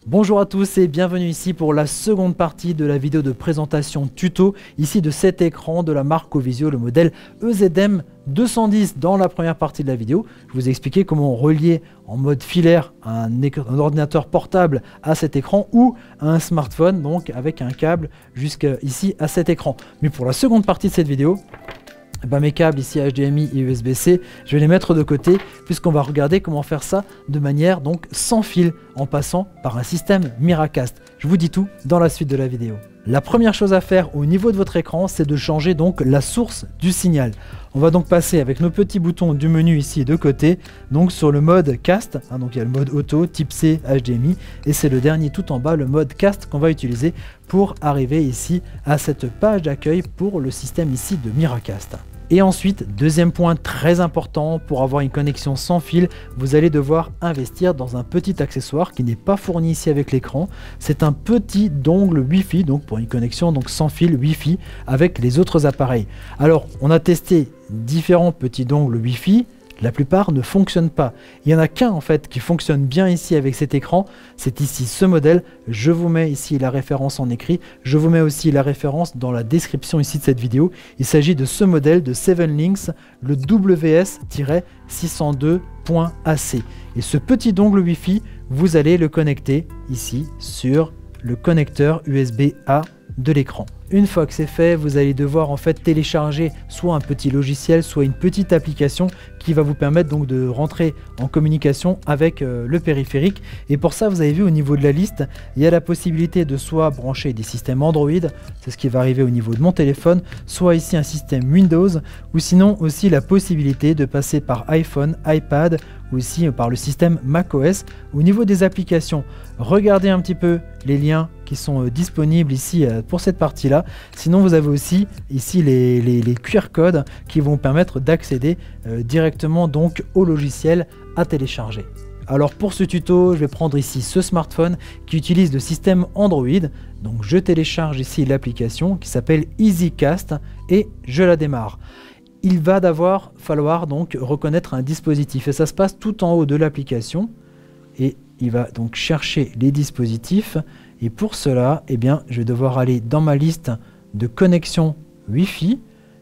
Bonjour à tous et bienvenue ici pour la seconde partie de la vidéo de présentation tuto ici de cet écran de la marque Covisio, le modèle EZM 210. Dans la première partie de la vidéo, je vous ai expliqué comment relier en mode filaire un ordinateur portable à cet écran ou un smartphone, donc avec un câble jusqu'ici à cet écran. Mais pour la seconde partie de cette vidéo, mes câbles ici HDMI et USB-C, je vais les mettre de côté puisqu'on va regarder comment faire ça de manière donc sans fil en passant par un système Miracast. Je vous dis tout dans la suite de la vidéo. La première chose à faire au niveau de votre écran, c'est de changer donc la source du signal. On va donc passer avec nos petits boutons du menu ici de côté, donc sur le mode cast, donc il y a le mode auto, type C, HDMI, et c'est le dernier tout en bas, le mode cast qu'on va utiliser pour arriver ici à cette page d'accueil pour le système ici de Miracast. Et ensuite, deuxième point très important, pour avoir une connexion sans fil, vous allez devoir investir dans un petit accessoire qui n'est pas fourni ici avec l'écran. C'est un petit dongle Wi-Fi, donc pour une connexion donc sans fil Wi-Fi avec les autres appareils. Alors, on a testé différents petits dongles Wi-Fi. La plupart ne fonctionnent pas. Il n'y en a qu'un en fait qui fonctionne bien ici avec cet écran. C'est ici ce modèle. Je vous mets ici la référence en écrit. Je vous mets aussi la référence dans la description ici de cette vidéo. Il s'agit de ce modèle de 7Links, le WS602.AC. Et ce petit dongle Wi-Fi, vous allez le connecter ici sur le connecteur USB-A de l'écran. Une fois que c'est fait, vous allez devoir en fait télécharger soit un petit logiciel, soit une petite application qui va vous permettre donc de rentrer en communication avec le périphérique. Et pour ça, vous avez vu au niveau de la liste, il y a la possibilité de soit brancher des systèmes Android, c'est ce qui va arriver au niveau de mon téléphone, soit ici un système Windows, ou sinon aussi la possibilité de passer par iPhone, iPad, ou aussi par le système macOS. Au niveau des applications, regardez un petit peu les liens qui sont disponibles ici pour cette partie-là. Sinon, vous avez aussi ici les QR codes qui vont permettre d'accéder directement donc au logiciel à télécharger. Alors pour ce tuto, je vais prendre ici ce smartphone qui utilise le système Android. Donc je télécharge ici l'application qui s'appelle EasyCast et je la démarre. Il va d'abord falloir donc reconnaître un dispositif et ça se passe tout en haut de l'application et il va donc chercher les dispositifs et pour cela, je vais devoir aller dans ma liste de connexion Wi-Fi.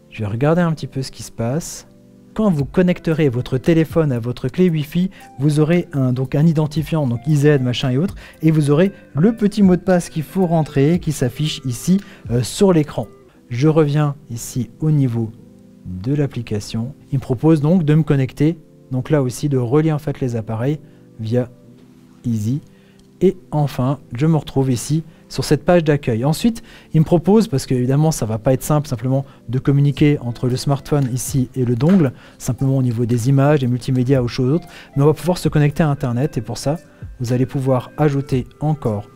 Je vais regarder un petit peu ce qui se passe. Quand vous connecterez votre téléphone à votre clé Wi-Fi, vous aurez un identifiant, donc IZ, machin et autres, et vous aurez le petit mot de passe qu'il faut rentrer qui s'affiche ici sur l'écran. Je reviens ici au niveau de l'application. Il me propose donc de me connecter, donc là aussi de relier en fait les appareils via Easy. Et enfin, je me retrouve ici sur cette page d'accueil. Ensuite, il me propose, parce qu'évidemment ça va pas être simple simplement de communiquer entre le smartphone ici et le dongle, simplement au niveau des images, des multimédias ou choses autres, mais on va pouvoir se connecter à Internet et pour ça, vous allez pouvoir ajouter encore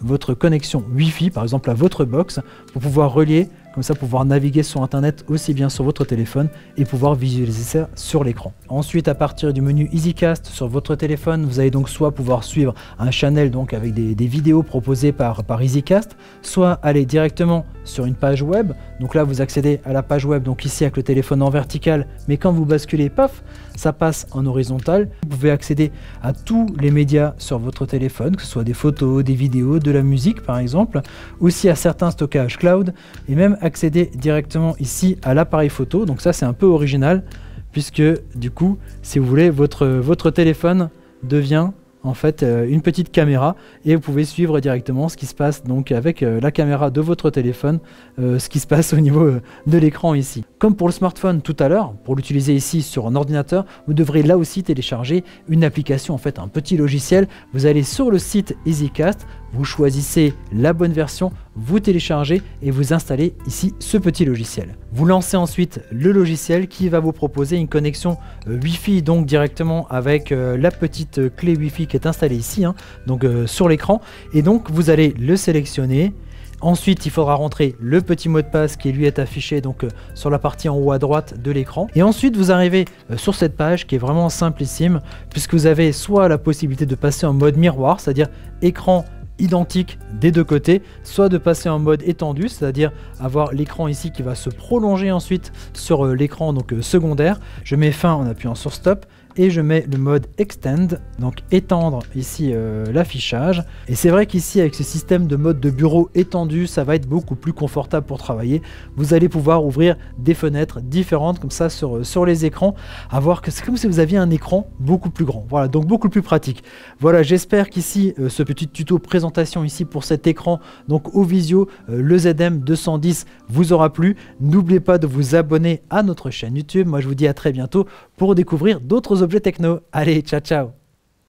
votre connexion Wi-Fi, par exemple à votre box, pour pouvoir relier, comme ça pouvoir naviguer sur Internet aussi bien sur votre téléphone et pouvoir visualiser ça sur l'écran. Ensuite, à partir du menu EasyCast sur votre téléphone, vous allez donc soit pouvoir suivre un channel donc avec des vidéos proposées par EasyCast, soit aller directement sur une page web. Donc là, vous accédez à la page web, donc ici avec le téléphone en vertical, mais quand vous basculez, paf, ça passe en horizontal. Vous pouvez accéder à tous les médias sur votre téléphone, que ce soit des photos, des vidéos, de la musique par exemple, aussi à certains stockages cloud, et même accéder directement ici à l'appareil photo. Donc ça c'est un peu original, puisque du coup, si vous voulez, votre téléphone devient en fait une petite caméra et vous pouvez suivre directement ce qui se passe donc avec la caméra de votre téléphone, ce qui se passe au niveau de l'écran ici. Comme pour le smartphone tout à l'heure, pour l'utiliser ici sur un ordinateur, vous devrez là aussi télécharger une application, en fait un petit logiciel. Vous allez sur le site EasyCast, vous choisissez la bonne version, vous téléchargez et vous installez ici ce petit logiciel. Vous lancez ensuite le logiciel qui va vous proposer une connexion Wi-Fi donc directement avec la petite clé Wi-Fi qui est installée ici, donc sur l'écran, et donc vous allez le sélectionner. Ensuite, il faudra rentrer le petit mot de passe qui lui est affiché donc sur la partie en haut à droite de l'écran. Et ensuite, vous arrivez sur cette page qui est vraiment simplissime, puisque vous avez soit la possibilité de passer en mode miroir, c'est-à-dire écran identique des deux côtés, soit de passer en mode étendu, c'est-à-dire avoir l'écran ici qui va se prolonger ensuite sur l'écran donc secondaire. Je mets fin en appuyant sur stop et je mets le mode Extend, donc étendre ici l'affichage. Et c'est vrai qu'ici avec ce système de mode de bureau étendu, ça va être beaucoup plus confortable pour travailler. Vous allez pouvoir ouvrir des fenêtres différentes comme ça sur les écrans, à voir que c'est comme si vous aviez un écran beaucoup plus grand. Voilà, donc beaucoup plus pratique. Voilà, j'espère qu'ici ce petit tuto présentation ici pour cet écran, donc au Visio, le ZM210 vous aura plu. N'oubliez pas de vous abonner à notre chaîne YouTube. Moi je vous dis à très bientôt pour découvrir d'autres objets techno. Allez, ciao ciao.